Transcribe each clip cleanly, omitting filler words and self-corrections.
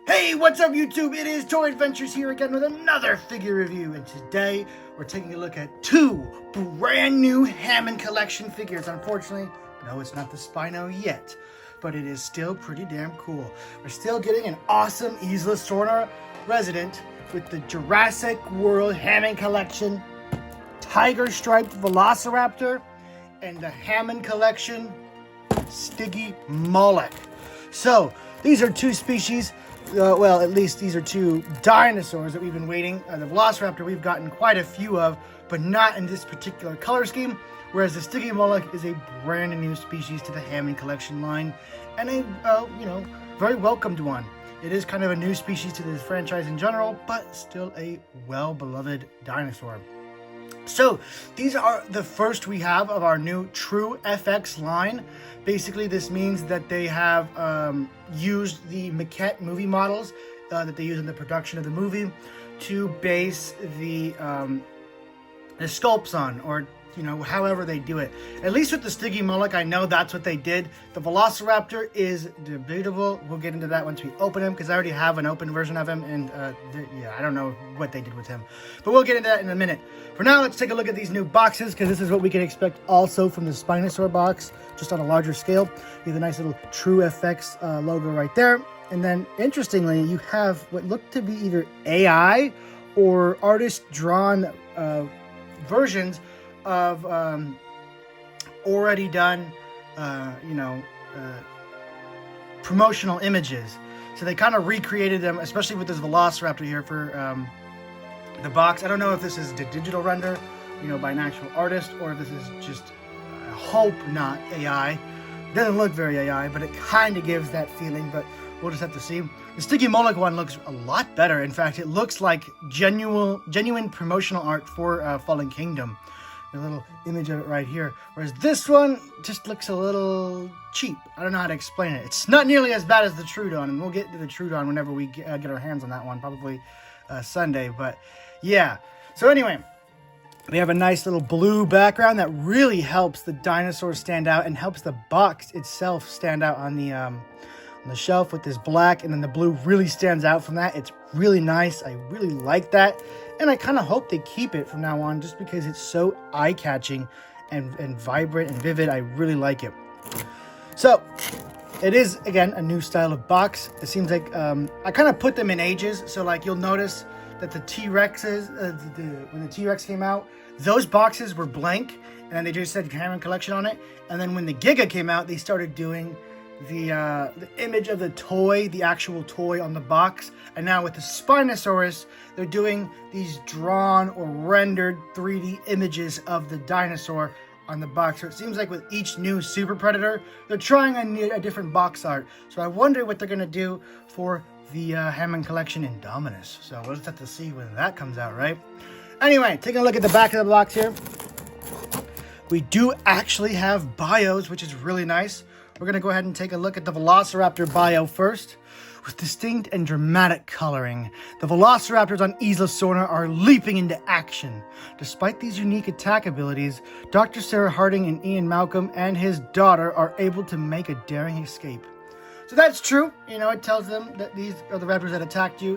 Hey, what's up YouTube? It is Toy Adventures here again with another figure review, and today we're taking a look at two brand new Hammond Collection figures. Unfortunately, no, it's not the Spino yet, but it is still pretty damn cool. We're still getting an awesome Isla Sorna resident with the Jurassic World Hammond Collection Tiger Striped Velociraptor and the Hammond Collection Stygimoloch. So, these are two species. Well, at least these are two dinosaurs that we've been waiting. The Velociraptor we've gotten quite a few of, but not in this particular color scheme. Whereas the Stygimoloch is a brand new species to the Hammond Collection line, and a very welcomed one. It is kind of a new species to this franchise in general, but still a well-beloved dinosaur. So, these are the first we have of our new True FX line. Basically, this means that they have used the maquette movie models that they use in the production of the movie to base the sculpts on, or however they do it. At least with the Stygimoloch, I know that's what they did. The Velociraptor is debatable. We'll get into that once we open him, because I already have an open version of him, and I don't know what they did with him. But we'll get into that in a minute. For now, let's take a look at these new boxes, because this is what we can expect also from the Spinosaur box, just on a larger scale. You have the nice little True FX logo right there. And then, interestingly, you have what look to be either AI or artist-drawn versions of already done, promotional images. So they kind of recreated them, especially with this Velociraptor here for the box. I don't know if this is the digital render, by an actual artist, or if this is just, I hope not AI. It doesn't look very AI, but it kind of gives that feeling, but we'll just have to see. The Stygimoloch one looks a lot better. In fact, it looks like genuine promotional art for Fallen Kingdom. A little image of it right here, whereas this one just looks a little cheap. I don't know how to explain it. It's not nearly as bad as the Trudon, and we'll get to the Trudon whenever we get our hands on that one, probably Sunday. But yeah, so anyway, we have a nice little blue background that really helps the dinosaur stand out and helps the box itself stand out on the shelf with this black, and then the blue really stands out from that. It's really nice. I really like that, and I kind of hope they keep it from now on, just because it's so eye-catching and vibrant and vivid. I really like it. So it is, again, a new style of box. It seems like I kind of put them in ages. So like you'll notice that the T-Rexes, when the T-Rex came out, those boxes were blank, and then they just said Hammond Collection on it. And then when the Giga came out, they started doing the image of the toy, the actual toy on the box. And now with the Spinosaurus, they're doing these drawn or rendered 3D images of the dinosaur on the box. So it seems like with each new Super Predator, they're trying a different box art. So I wonder what they're going to do for the Hammond Collection Indominus. So we'll just have to see when that comes out, right? Anyway, taking a look at the back of the box here, we do actually have bios, which is really nice. We're going to go ahead and take a look at the Velociraptor bio first. With distinct and dramatic coloring, the Velociraptors on Isla Sorna are leaping into action. Despite these unique attack abilities, Dr. Sarah Harding and Ian Malcolm and his daughter are able to make a daring escape. So that's true. It tells them that these are the raptors that attacked you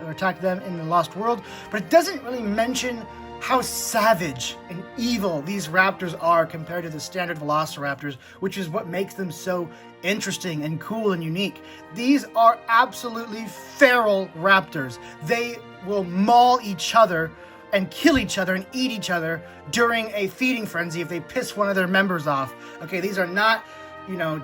or attacked them in the Lost World, but it doesn't really mention how savage and evil these raptors are compared to the standard Velociraptors, which is what makes them so interesting and cool and unique. These are absolutely feral raptors. They will maul each other and kill each other and eat each other during a feeding frenzy if they piss one of their members off. Okay, these are not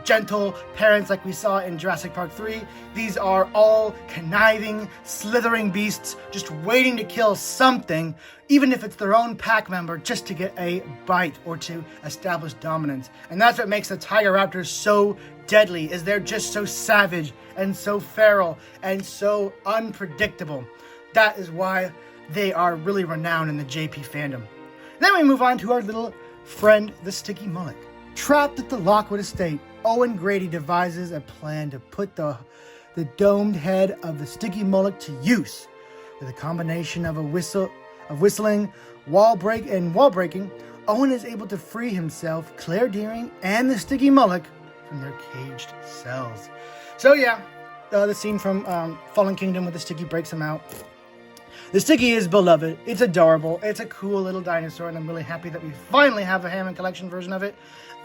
gentle parents like we saw in Jurassic Park 3. These are all conniving, slithering beasts just waiting to kill something, even if it's their own pack member, just to get a bite or to establish dominance. And that's what makes the Tiger Raptors so deadly, is they're just so savage and so feral and so unpredictable. That is why they are really renowned in the JP fandom. Then we move on to our little friend, the Stygimoloch. Trapped at the Lockwood estate, Owen Grady devises a plan to put the domed head of the Stygimoloch to use. With a combination of whistling, wall breaking, Owen is able to free himself, Claire Deering, and the Stygimoloch from their caged cells. So yeah, the scene from Fallen Kingdom where the Stiggy breaks him out. The Stiggy is beloved. It's adorable. It's a cool little dinosaur, and I'm really happy that we finally have a Hammond Collection version of it.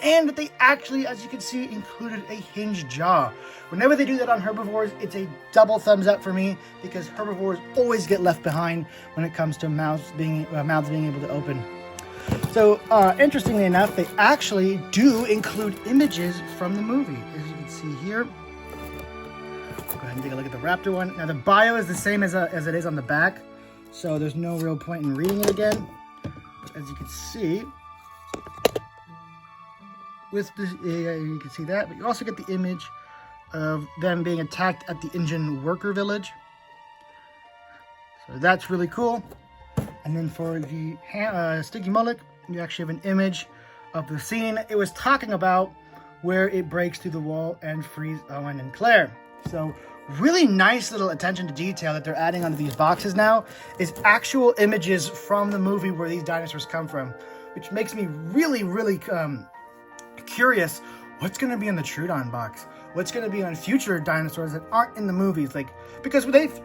And that they actually, as you can see, included a hinged jaw. Whenever they do that on herbivores, it's a double thumbs up for me, because herbivores always get left behind when it comes to mouths being able to open. So, interestingly enough, they actually do include images from the movie, as you can see here. Go ahead and take a look at the Raptor one. Now, the bio is the same as it is on the back, so there's no real point in reading it again. As you can see, with the, you can see that, but you also get the image of them being attacked at the Indian worker village. So that's really cool. And then for the Stygimoloch, you actually have an image of the scene it was talking about, where it breaks through the wall and frees Owen and Claire. So really nice little attention to detail that they're adding onto these boxes now is actual images from the movie where these dinosaurs come from, which makes me really, really curious what's going to be in the Trudon box. What's going to be on future dinosaurs that aren't in the movies, like, because they've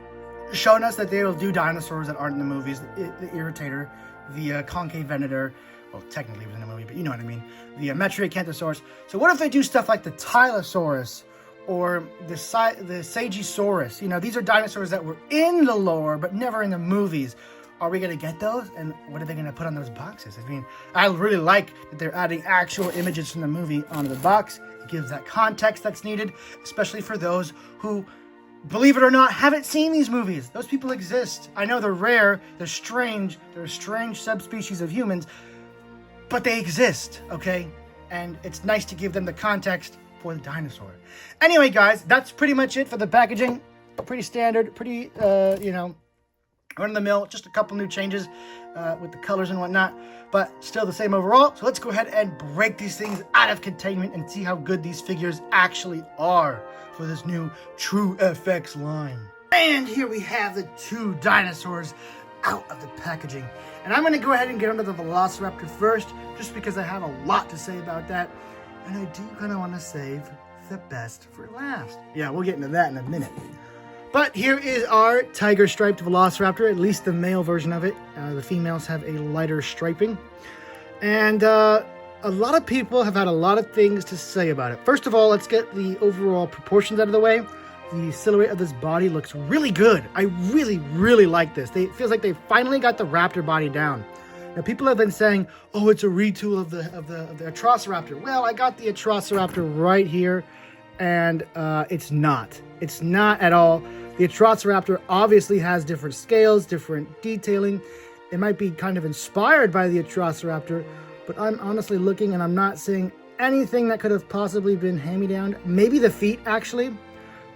shown us that they will do dinosaurs that aren't in the movies, the Irritator, the Concave Venator, well, technically it was in the movie, but you know what I mean, the Metriacanthosaurus. So what if they do stuff like the Tylosaurus or the Sagisaurus? You know, these are dinosaurs that were in the lore but never in the movies. Are we going to get those? And what are they going to put on those boxes? I mean, I really like that they're adding actual images from the movie onto the box. It gives that context that's needed, especially for those who, believe it or not, haven't seen these movies. Those people exist. I know they're rare, they're strange, they're a strange subspecies of humans, but they exist, okay? And it's nice to give them the context for the dinosaur. Anyway, guys, that's pretty much it for the packaging. Pretty standard, pretty, you know, run-of-the-mill, just a couple new changes with the colors and whatnot, but still the same overall. So let's go ahead and break these things out of containment and see how good these figures actually are for this new True FX line. And here we have the two dinosaurs out of the packaging. And I'm going to go ahead and get onto the Velociraptor first, just because I have a lot to say about that. And I do kind of want to save the best for last. Yeah, we'll get into that in a minute. But here is our tiger striped Velociraptor, at least the male version of it. The females have a lighter striping. And a lot of people have had a lot of things to say about it. First of all, let's get the overall proportions out of the way. The silhouette of this body looks really good. I really, really like this. It feels like they finally got the raptor body down. Now, people have been saying, oh, it's a retool of the Atrociraptor. Well, I got the Atrociraptor right here, and it's not. It's not at all. The Atrociraptor obviously has different scales, different detailing. It might be kind of inspired by the Atrociraptor, but I'm honestly looking and I'm not seeing anything that could have possibly been hand-me-down. Maybe the feet, actually.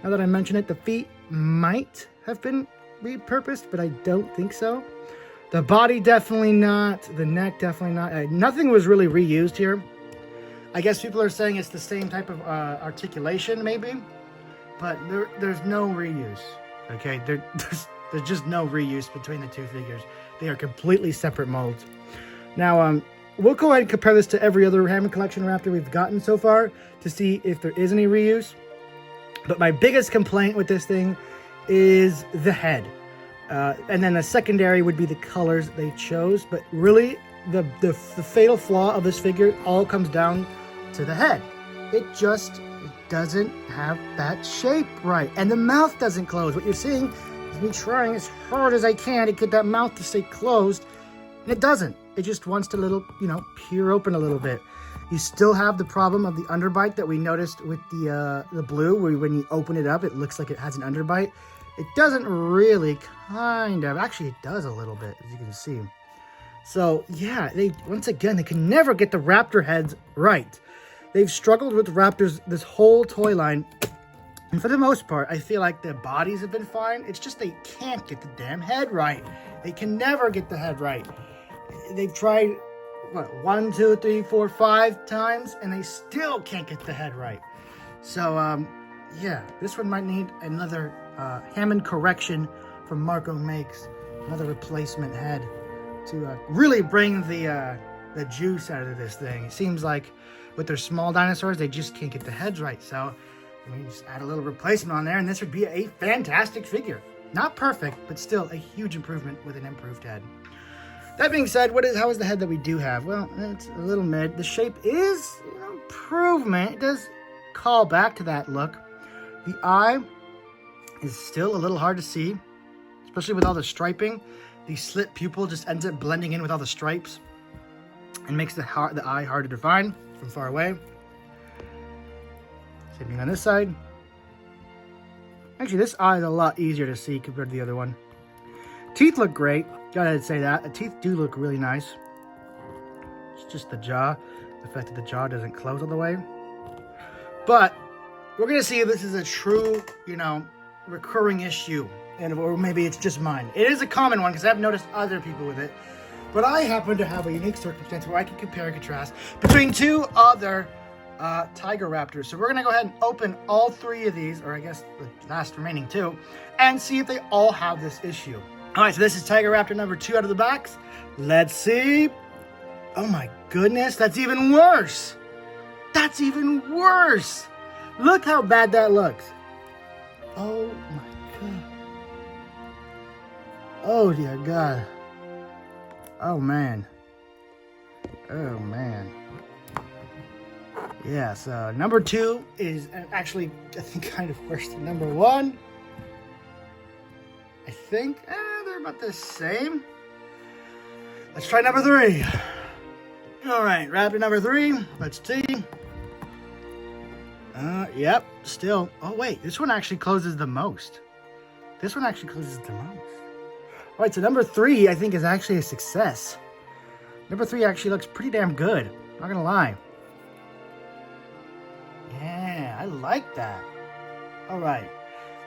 Now that I mention it, the feet might have been repurposed, but I don't think so. The body, definitely not. The neck, definitely not. Nothing was really reused here. I guess people are saying it's the same type of articulation, maybe. But there's no reuse, okay? There's just no reuse between the two figures. They are completely separate molds. Now, we'll go ahead and compare this to every other Hammond Collection Raptor we've gotten so far to see if there is any reuse. But my biggest complaint with this thing is the head. And then the secondary would be the colors they chose. But really, the fatal flaw of this figure all comes down to the head. It just doesn't have that shape right. And the mouth doesn't close. What you're seeing is me trying as hard as I can to get that mouth to stay closed. And it doesn't. It just wants to peer open a little bit. You still have the problem of the underbite that we noticed with the blue, where when you open it up, it looks like it has an underbite. It doesn't really, kind of. Actually, it does a little bit, as you can see. So, yeah, once again, they can never get the raptor heads right. They've struggled with raptors this whole toy line. And for the most part, I feel like the bodies have been fine. It's just they can't get the damn head right. They can never get the head right. They've tried, what, 1, 2, 3, 4, 5 times, and they still can't get the head right. So, yeah, this one might need another Hammond correction from Marco Makes. Another replacement head to really bring the juice out of this thing. It seems like with their small dinosaurs, they just can't get the heads right. So I mean, just add a little replacement on there, and this would be a fantastic figure. Not perfect, but still a huge improvement with an improved head. That being said, how is the head that we do have? Well, it's a little mid. The shape is an improvement. It does call back to that look. The eye is still a little hard to see, especially with all the striping. The slit pupil just ends up blending in with all the stripes and makes the eye harder to find from far away. Same thing on this side. Actually, this eye is a lot easier to see compared to the other one. Teeth look great. Gotta say that. The teeth do look really nice. It's just the jaw. The fact that the jaw doesn't close all the way. But we're gonna see if this is a true, recurring issue. Or maybe it's just mine. It is a common one because I've noticed other people with it. But I happen to have a unique circumstance where I can compare and contrast between two other Tiger Raptors. So we're going to go ahead and open all three of these, or I guess the last remaining two, and see if they all have this issue. All right, so this is Tiger Raptor number 2 out of the box. Let's see. Oh my goodness, that's even worse. That's even worse. Look how bad that looks. Oh my God. Oh dear God. Oh man. Oh man. Yeah, so number 2 is actually, I think, kind of worse than number 1. I think they're about the same. Let's try number 3. All right, Raptor number 3. Let's see. Yep, still. Oh wait, this one actually closes the most. This one actually closes the most. All right, so number 3, I think, is actually a success. Number 3 actually looks pretty damn good. Not gonna lie. Yeah, I like that. All right.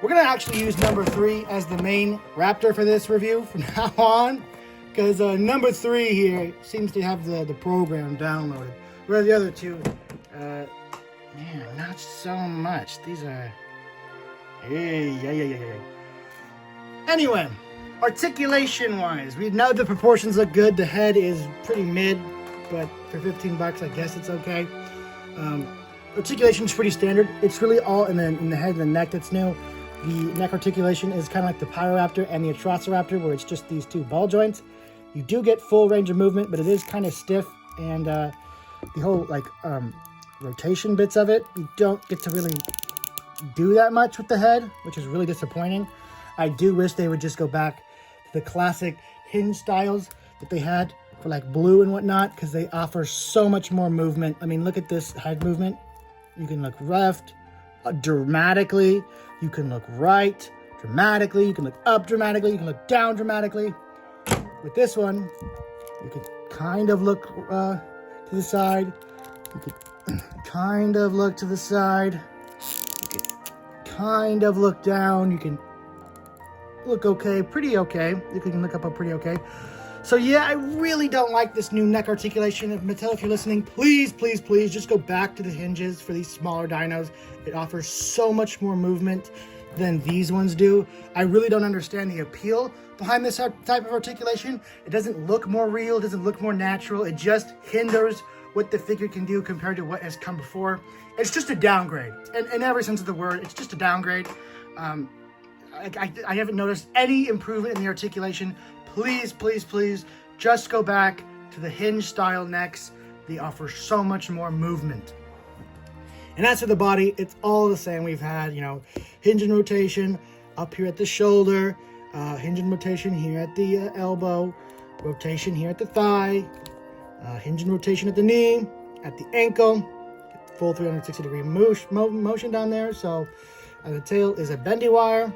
We're going to actually use number 3 as the main Raptor for this review from now on. Because number 3 here seems to have the program downloaded. Whereas the other two, man, not so much. These are... Yeah. Anyway, articulation-wise, we know the proportions look good. The head is pretty mid, but for $15, I guess it's okay. Articulation is pretty standard. It's really all in the head and the neck that's new. The neck articulation is kind of like the Pyroraptor and the Velociraptor, where it's just these 2 ball joints. You do get full range of movement, but it is kind of stiff, and the whole rotation bits of it, you don't get to really do that much with the head, which is really disappointing. I do wish they would just go back to the classic hinge styles that they had for like blue and whatnot, because they offer so much more movement. I mean, look at this head movement. You can look left dramatically. You can look right dramatically. You can look up dramatically. You can look down dramatically. With this one, you can kind of look to the side. You can kind of look to the side. You can kind of look down. You can look okay, pretty okay. You can look up pretty okay. So yeah, I really don't like this new neck articulation. Mattel, if you're listening, please just go back to the hinges for these smaller dinos. It offers so much more movement than these ones do. I really don't understand the appeal behind this type of articulation. It doesn't look more real, it doesn't look more natural. It just hinders what the figure can do compared to what has come before. It's just a downgrade. In every sense of the word, it's just a downgrade. I haven't noticed any improvement in the articulation. Please, just go back to the hinge style necks. They offer so much more movement. And as for the body, it's all the same. We've had, hinge and rotation up here at the shoulder, hinge and rotation here at the elbow, rotation here at the thigh, hinge and rotation at the knee, at the ankle, full 360-degree motion down there. So the tail is a bendy wire.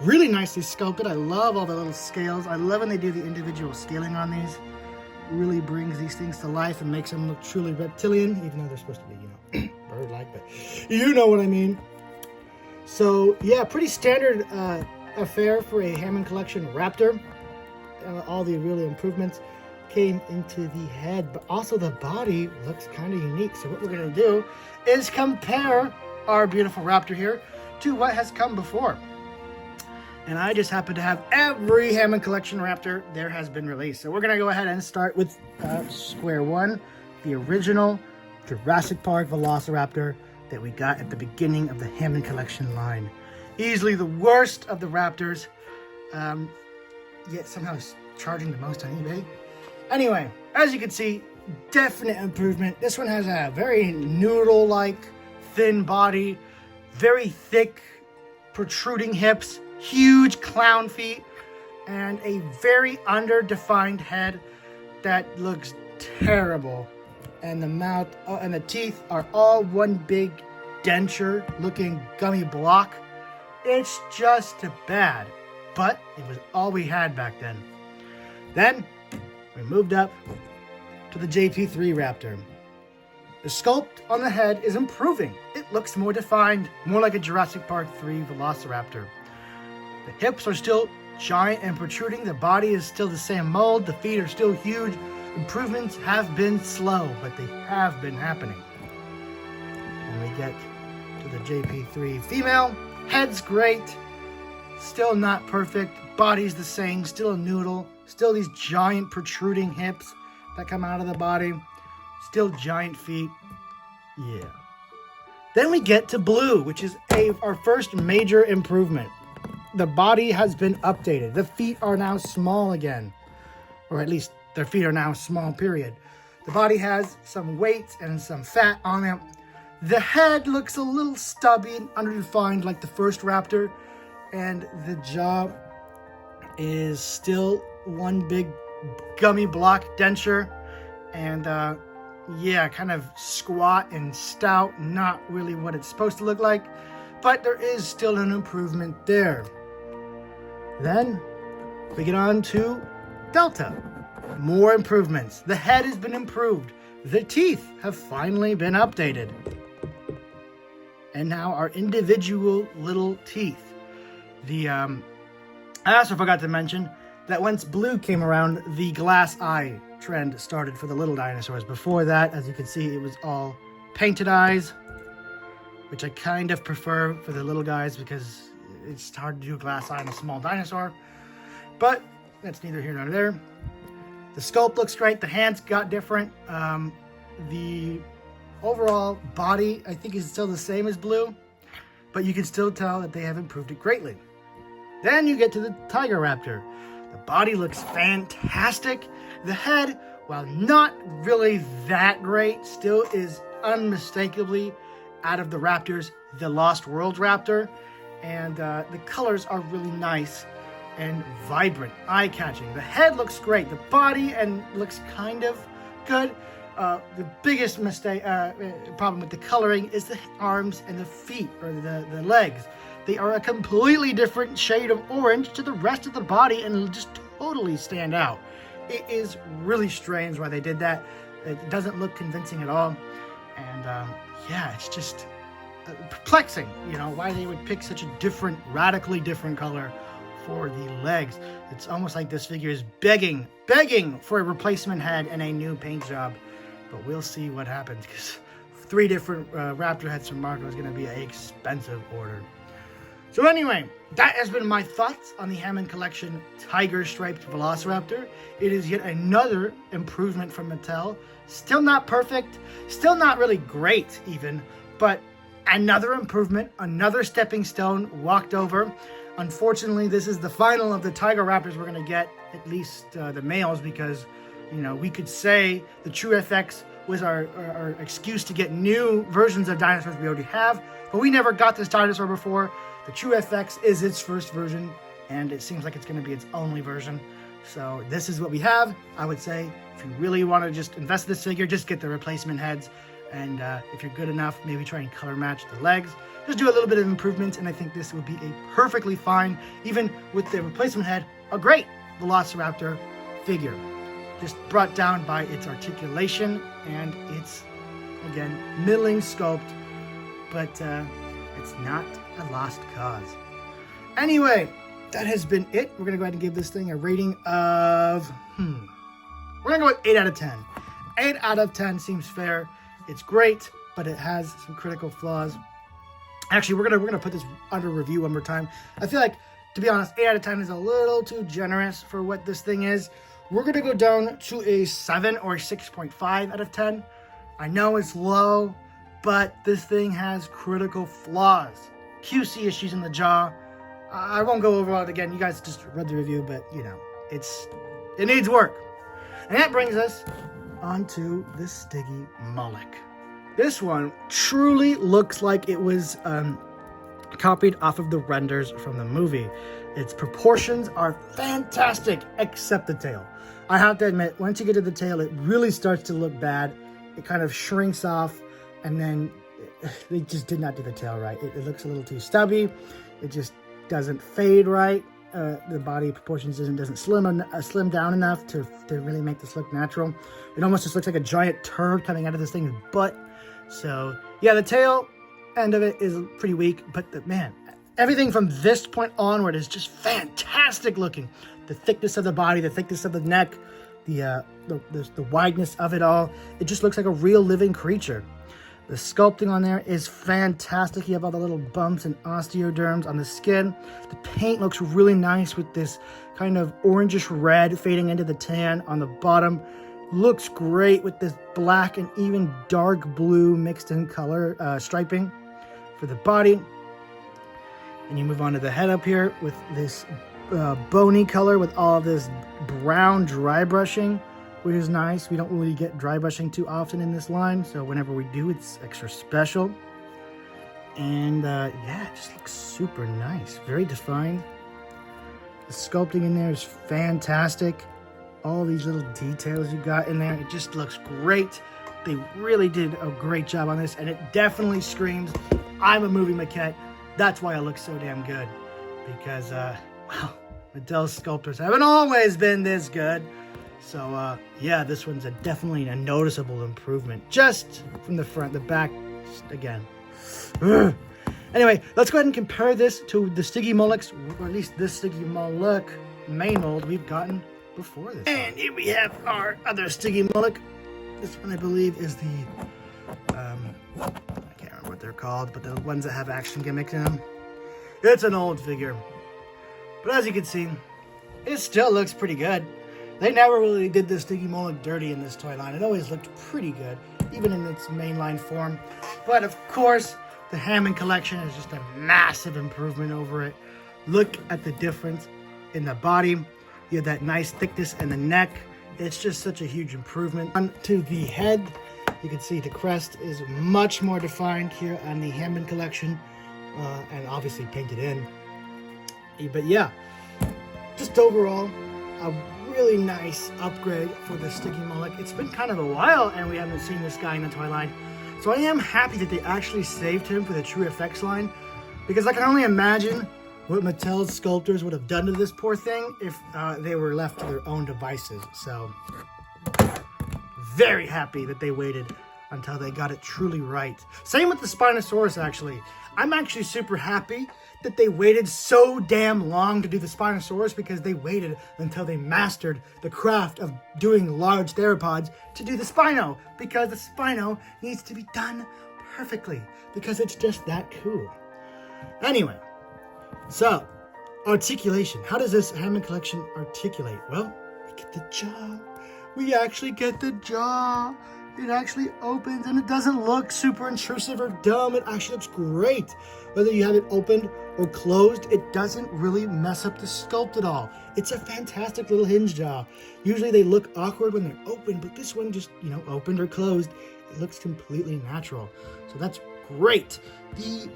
Really nicely sculpted. I love all the little scales. I love when they do the individual scaling on these. Really brings these things to life and makes them look truly reptilian, even though they're supposed to be, bird-like, but you know what I mean. So yeah, pretty standard affair for a Hammond Collection Raptor. All the real improvements came into the head, but also the body looks kind of unique. So what we're going to do is compare our beautiful Raptor here to what has come before. And I just happen to have every Hammond Collection Raptor there has been released. So we're going to go ahead and start with square one, the original Jurassic Park Velociraptor, that we got at the beginning of the Hammond Collection line. Easily the worst of the Raptors, yet somehow it's charging the most on eBay. Anyway, as you can see, definite improvement. This one has a very noodle-like thin body, very thick protruding hips, huge clown feet, and a very underdefined head that looks terrible. And the mouth and the teeth are all one big denture looking gummy block. It's just bad, but it was all we had back then. Then we moved up to the JP3 Raptor. The sculpt on the head is improving. It looks more defined, more like a Jurassic Park 3 Velociraptor. The hips are still giant and protruding. The body is still the same mold. The feet are still huge. Improvements have been slow, but they have been happening. And we get to the JP3 female. Head's great. Still not perfect. Body's the same. Still a noodle. Still these giant protruding hips that come out of the body. Still giant feet. Yeah. Then we get to blue, which is our first major improvement. The body has been updated. The feet are now small again. Or at least their feet are now small, period. The body has some weight and some fat on it. The head looks a little stubby and underdefined like the first Raptor. And the jaw is still one big gummy block denture. And yeah, kind of squat and stout. Not really what it's supposed to look like. But there is still an improvement there. Then we get on to Delta. More improvements. The head has been improved. The teeth have finally been updated. And now our individual little teeth. I also forgot to mention that once blue came around, the glass eye trend started for the little dinosaurs. Before that, as you can see, it was all painted eyes, which I kind of prefer for the little guys because it's hard to do a glass eye on a small dinosaur. But that's neither here nor there. The sculpt looks great. The hands got different. The overall body, I think, is still the same as blue, but you can still tell that they have improved it greatly. Then you get to the Tiger Raptor. The body looks fantastic. The head, while not really that great, still is unmistakably out of the Raptors, the Lost World Raptor. And the colors are really nice and vibrant, eye-catching. The head looks great. The body looks kind of good. The biggest problem with the coloring is the arms and the feet, or the legs. They are a completely different shade of orange to the rest of the body and just totally stand out. It is really strange why they did that. It doesn't look convincing at all. And yeah, it's just perplexing, why they would pick such a different, radically different color for the legs. It's almost like this figure is begging for a replacement head and a new paint job. But we'll see what happens, because 3 different Raptor heads from Marco is going to be an expensive order. So anyway, that has been my thoughts on the Hammond Collection Tiger Striped Velociraptor. It is yet another improvement from Mattel. Still not perfect, still not really great even, but another improvement, another stepping stone walked over. Unfortunately, this is the final of the Tiger Raptors we're going to get, at least the males, because, we could say the True FX was our excuse to get new versions of dinosaurs we already have, but we never got this dinosaur before. The True FX is its first version, and it seems like it's going to be its only version. So this is what we have. I would say if you really want to just invest in this figure, just get the replacement heads. And if you're good enough, maybe try and color match the legs. Just do a little bit of improvements, and I think this would be a perfectly fine, even with the replacement head, a great Velociraptor figure. Just brought down by its articulation and its, again, middling sculpt, but it's not a lost cause. Anyway, that has been it. We're going to go ahead and give this thing a rating of, we're going to go with 8 out of 10. 8 out of 10 seems fair. It's great, but it has some critical flaws. Actually, we're gonna put this under review one more time. I feel like, to be honest, 8 out of 10 is a little too generous for what this thing is. We're gonna go down to a 7 or 6.5 out of 10. I know it's low, but this thing has critical flaws. QC issues in the jaw. I won't go over it again. You guys just read the review, but you know, it needs work. And that brings us onto the Stygimoloch. This one truly looks like it was copied off of the renders from the movie. Its proportions are fantastic, except the tail. I have to admit, once you get to the tail, it really starts to look bad. It kind of shrinks off, and then they just did not do the tail right. It looks a little too stubby. It just doesn't fade right. The body proportions doesn't slim down enough to really make this look natural. It almost just looks like a giant turd coming out of this thing's butt. So yeah, the tail end of it is pretty weak, but man, everything from this point onward is just fantastic looking. The thickness of the body, the thickness of the neck, the wideness of it all. It just looks like a real living creature. The sculpting on there is fantastic. You have all the little bumps and osteoderms on the skin. The paint looks really nice with this kind of orangish red fading into the tan on the bottom. Looks great with this black and even dark blue mixed in color striping for the body. And you move on to the head up here with this bony color with all of this brown dry brushing, which is nice. We don't really get dry brushing too often in this line, so whenever we do, it's extra special. And yeah, it just looks super nice, very defined. The sculpting in there is fantastic. All these little details you got in there, it just looks great. They really did a great job on this, and it definitely screams, I'm a movie maquette. That's why it looks so damn good, because well, Mattel sculptors haven't always been this good. So yeah, this one's definitely a noticeable improvement just from the front. The back, just, again. Ugh. Anyway, let's go ahead and compare this to the Stygimolochs, or at least this Stygimoloch main mold we've gotten before this. And here we have our other Stygimoloch. This one, I believe, is the I can't remember what they're called, but the ones that have action gimmicks in them. It's an old figure, but as you can see, it still looks pretty good. They never really did this Stygimoloch dirty in this toy line. It always looked pretty good, even in its mainline form. But of course, the Hammond Collection is just a massive improvement over it. Look at the difference in the body. You have that nice thickness in the neck. It's just such a huge improvement. On to the head, you can see the crest is much more defined here on the Hammond Collection, and obviously painted in. But yeah, just overall, a really nice upgrade for the Stygimoloch. It's been kind of a while and we haven't seen this guy in the toy line. So I am happy that they actually saved him for the True Effects line, because I can only imagine what Mattel's sculptors would have done to this poor thing if they were left to their own devices. So very happy that they waited until they got it truly right. Same with the Spinosaurus, actually. I'm actually super happy that they waited so damn long to do the Spinosaurus, because they waited until they mastered the craft of doing large theropods to do the Spino, because the Spino needs to be done perfectly, because it's just that cool. Anyway, so articulation. How does this Hammond Collection articulate? Well, we get the jaw. We actually get the jaw. It actually opens, and it doesn't look super intrusive or dumb. It actually looks great. Whether you have it opened or closed, it doesn't really mess up the sculpt at all. It's a fantastic little hinge jaw. Usually they look awkward when they're open, but this one just, you know, opened or closed, it looks completely natural. So that's great. The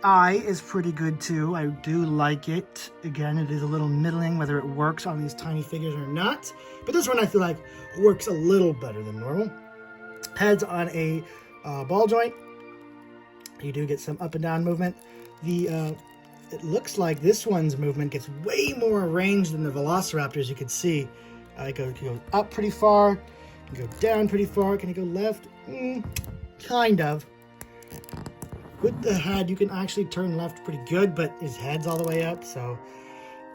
eye is pretty good too. I do like it. Again, it is a little middling whether it works on these tiny figures or not. But this one I feel like works a little better than normal. Head's on a ball joint. You do get some up and down movement. It looks like this one's movement gets way more range than the Velociraptors. You can see it can go up pretty far, it can go down pretty far. Can it go left? Kind of. With the head, you can actually turn left pretty good, but his head's all the way up, so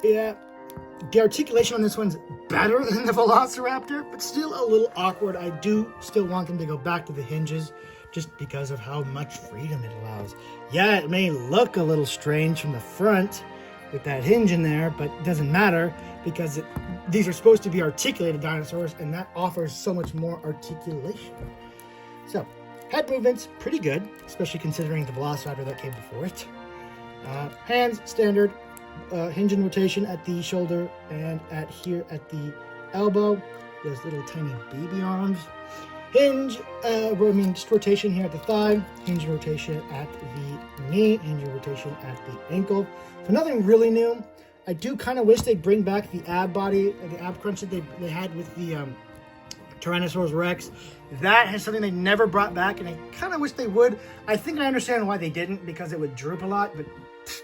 yeah. The articulation on this one's better than the Velociraptor, but still a little awkward. I do still want them to go back to the hinges, just because of how much freedom it allows. Yeah, it may look a little strange from the front with that hinge in there, but it doesn't matter, because these are supposed to be articulated dinosaurs, and that offers so much more articulation. So, Head movement's pretty good, especially considering the Velociraptor that came before it. Hands, standard. Hinge and rotation at the shoulder and here at the elbow. Those little tiny baby arms. Hinge, just rotation here at the thigh. Hinge rotation at the knee. Hinge rotation at the ankle. So nothing really new. I do kind of wish they'd bring back the ab body, the ab crunch that they had with the Tyrannosaurus Rex. That is something they never brought back, and I kind of wish they would. I think I understand why they didn't, because it would droop a lot, but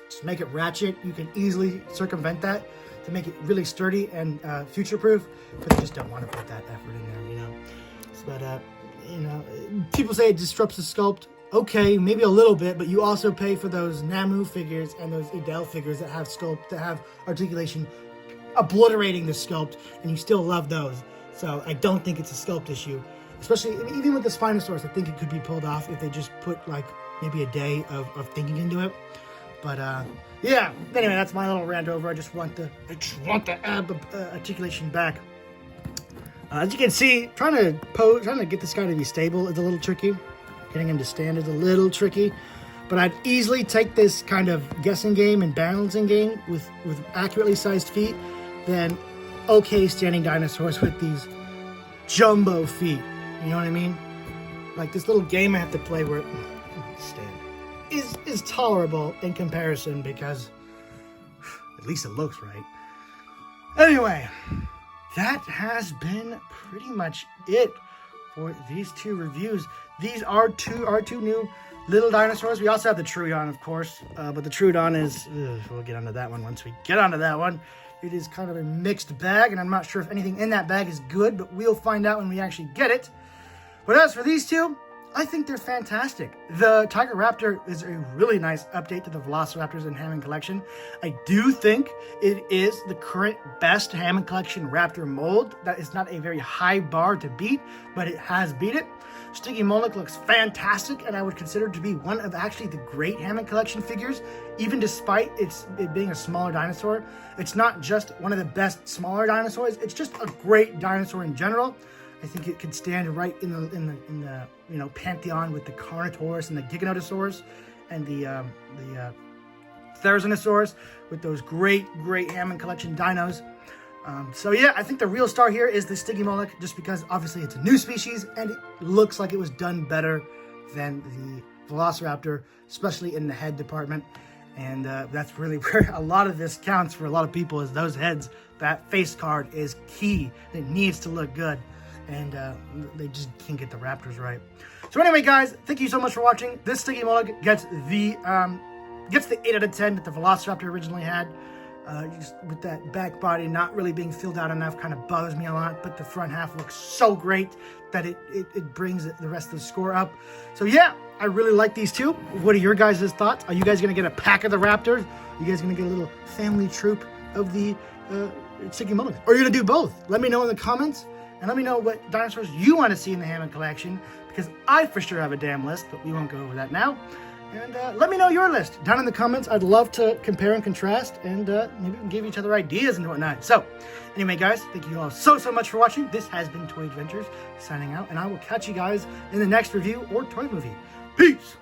just make it ratchet. You can easily circumvent that to make it really sturdy and future-proof, but they just don't want to put that effort in there, you know. But, you know, people say it disrupts the sculpt. Okay, maybe a little bit, but you also pay for those Namu figures and those Idel figures that have sculpt, that have articulation, obliterating the sculpt, and you still love those. So I don't think it's a sculpt issue. Especially, even with the Spinosaurus, I think it could be pulled off if they just put, like, maybe a day of thinking into it. But, yeah. Anyway, that's my little rant over. I just want the ab articulation back. As you can see, trying to get this guy to be stable is a little tricky. Getting him to stand is a little tricky. But I'd easily take this kind of guessing game and balancing game with accurately sized feet than okay standing dinosaurs with these jumbo feet. You know what I mean? Like this little game I have to play where stand is tolerable in comparison, because at least it looks right. Anyway, that has been pretty much it for these two reviews. These are two new little dinosaurs. We also have the Troodon, of course, but the Troodon is, we'll get onto that one once we get onto that one. It is kind of a mixed bag, and I'm not sure if anything in that bag is good, but we'll find out when we actually get it. But as for these two, I think they're fantastic. The Tiger Raptor is a really nice update to the Velociraptors and Hammond Collection. I do think it is the current best Hammond Collection Raptor mold. That is not a very high bar to beat, but it has beat it. Stygimoloch looks fantastic, and I would consider it to be one of actually the great Hammond Collection figures, even despite it being a smaller dinosaur. It's not just one of the best smaller dinosaurs, it's just a great dinosaur in general. I think it could stand right in the pantheon with the Carnotaurus and the Giganotosaurus and the Therizinosaurus, with those great Hammond Collection dinos. So yeah, I think the real star here is the Stygimoloch, just because obviously it's a new species and it looks like it was done better than the Velociraptor, especially in the head department. And that's really where a lot of this counts for a lot of people, is those heads. That face card is key. It needs to look good. And they just can't get the Raptors right. So anyway, guys, thank you so much for watching. This Stygimoloch gets the 8 out of 10 that the Velociraptor originally had. Just with that back body not really being filled out enough kind of bothers me a lot, but the front half looks so great that it brings the rest of the score up. So yeah, I really like these two. What are your guys' thoughts? Are you guys going to get a pack of the Raptors? Are you guys going to get a little family troop of the Stygimoloch? Or are you going to do both? Let me know in the comments. And let me know what dinosaurs you want to see in the Hammond Collection, because I for sure have a damn list, but we won't go over that now. And let me know your list down in the comments. I'd love to compare and contrast, and maybe we can give each other ideas and whatnot. So, anyway, guys, thank you all so much for watching. This has been Toy Adventures signing out, and I will catch you guys in the next review or toy movie. Peace!